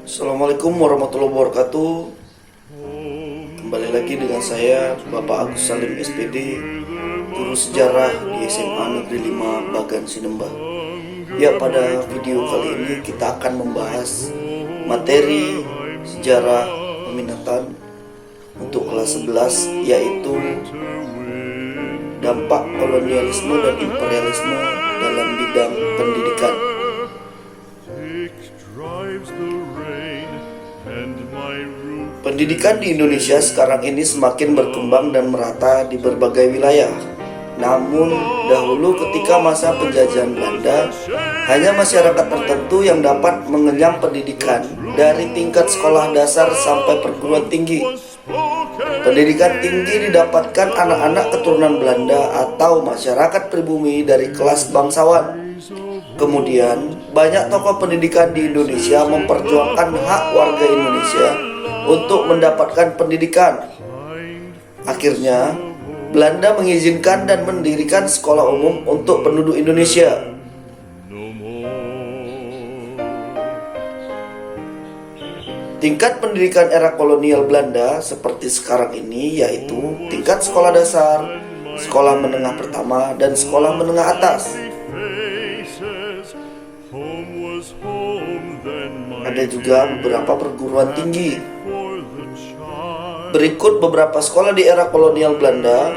Assalamualaikum warahmatullahi wabarakatuh. Kembali lagi dengan saya Bapak Agus Salim SPD, guru sejarah di SMA Negeri 5 Bagan Sinembah. Ya, pada video kali ini kita akan membahas materi sejarah peminatan untuk kelas 11, yaitu dampak kolonialisme dan imperialisme dalam bidang pendidikan. Pendidikan di Indonesia sekarang ini semakin berkembang dan merata di berbagai wilayah. Namun, dahulu ketika masa penjajahan Belanda, hanya masyarakat tertentu yang dapat mengenyam pendidikan dari tingkat sekolah dasar sampai perguruan tinggi. Pendidikan tinggi didapatkan anak-anak keturunan Belanda atau masyarakat pribumi dari kelas bangsawan. Kemudian, banyak tokoh pendidikan di Indonesia memperjuangkan hak warga Indonesia untuk mendapatkan pendidikan. Akhirnya, Belanda mengizinkan dan mendirikan sekolah umum untuk penduduk Indonesia. Tingkat pendidikan era kolonial Belanda seperti sekarang ini yaitu tingkat sekolah dasar, sekolah menengah pertama, dan sekolah menengah atas. Ada juga beberapa perguruan tinggi. Berikut beberapa sekolah di era kolonial Belanda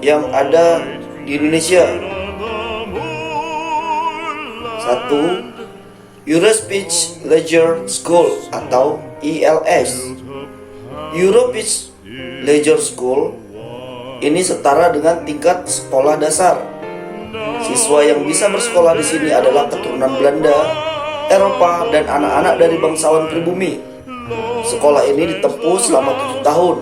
yang ada di Indonesia. 1. Euro Speech Leisure School atau ELS. Euro Speech Leisure School ini setara dengan tingkat sekolah dasar. Siswa yang bisa bersekolah di sini adalah keturunan Belanda, Eropa, dan anak-anak dari bangsawan pribumi. Sekolah ini ditempuh selama 7 tahun.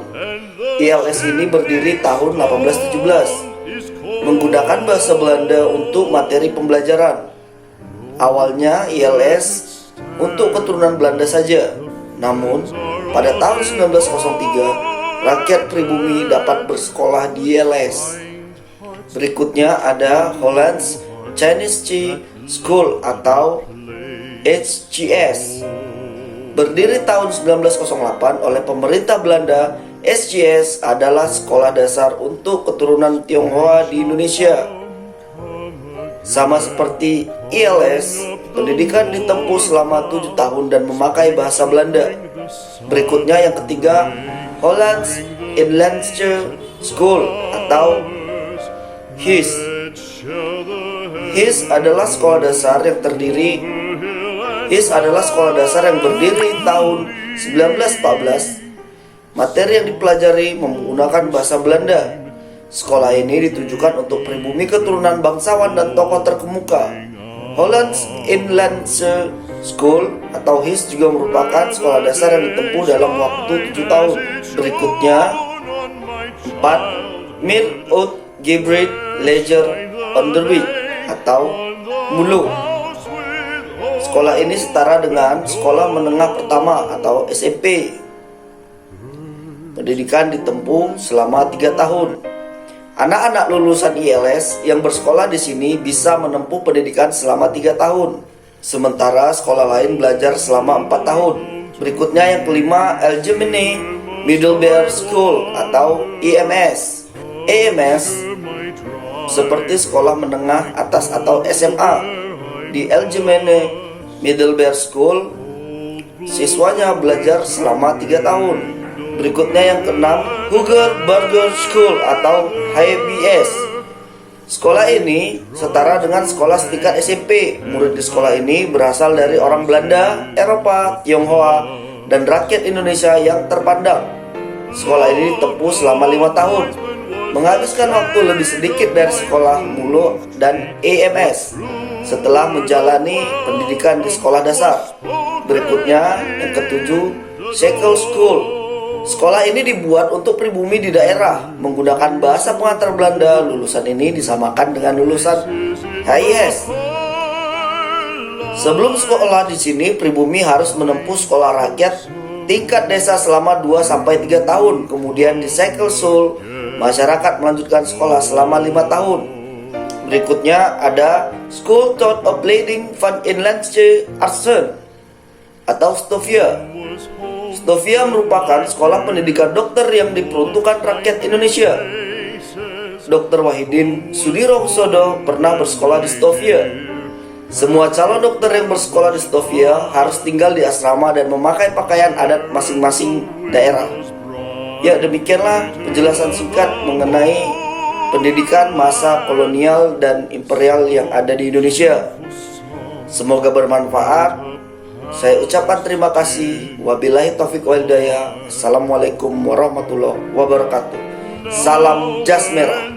ELS ini berdiri tahun 1817, menggunakan bahasa Belanda untuk materi pembelajaran. Awalnya ELS untuk keturunan Belanda saja. Namun, pada tahun 1903, rakyat pribumi dapat bersekolah di ELS. Berikutnya ada Holland's Chinese School atau HCS. Berdiri tahun 1908 oleh pemerintah Belanda, HCS adalah sekolah dasar untuk keturunan Tionghoa di Indonesia. Sama seperti ELS, pendidikan ditempuh selama 7 tahun dan memakai bahasa Belanda. Berikutnya yang ketiga, Holland's Inlandse School atau HIS. HIS adalah sekolah dasar yang berdiri tahun 1914. Materi yang dipelajari menggunakan bahasa Belanda. Sekolah ini ditujukan untuk pribumi keturunan bangsawan dan tokoh terkemuka. Holland's Inlandse School atau HIS juga merupakan sekolah dasar yang ditempuh dalam waktu 7 tahun. Berikutnya 4. Mir ut Gebreid Leger Onderwijs atau MULO. Sekolah ini setara dengan sekolah menengah pertama atau SMP. Pendidikan ditempuh selama 3 tahun. Anak-anak lulusan ELS yang bersekolah di sini bisa menempuh pendidikan selama 3 tahun. Sementara sekolah lain belajar selama 4 tahun. Berikutnya yang kelima, Algemene Middelbare School atau EMS. EMS seperti sekolah menengah atas atau SMA. Di Algemene Middelbare School, siswanya belajar selama 3 tahun. Berikutnya yang keenam, Hoger Burger School atau HBS. Sekolah ini setara dengan sekolah setingkat SMP. Murid di sekolah ini berasal dari orang Belanda, Eropa, Tionghoa, dan rakyat Indonesia yang terpandang. Sekolah ini ditempuh selama 5 tahun, menghabiskan waktu lebih sedikit dari sekolah MULO dan EMS setelah menjalani pendidikan di sekolah dasar. Berikutnya yang ketujuh, Shekel School. Sekolah ini dibuat untuk pribumi di daerah menggunakan bahasa pengantar Belanda. Lulusan ini disamakan dengan lulusan HIS. Sebelum sekolah di sini, pribumi harus menempuh sekolah rakyat tingkat desa selama 2-3 tahun. Kemudian di Shekel School, masyarakat melanjutkan sekolah selama 5 tahun. Berikutnya ada School tot Opleiding van Inlandse Artsen. atau Stovia. Stovia merupakan sekolah pendidikan dokter yang diperuntukkan rakyat Indonesia. Dr. Wahidin Sudirohusodo pernah bersekolah di Stovia. Semua calon dokter yang bersekolah di Stovia harus tinggal di asrama dan memakai pakaian adat masing-masing daerah. Ya, demikianlah penjelasan singkat mengenai pendidikan masa kolonial dan imperial yang ada di Indonesia. Semoga bermanfaat. Saya ucapkan terima kasih. Wabillahi taufiq wal hidayah. Assalamualaikum warahmatullahi wabarakatuh. Salam jas merah.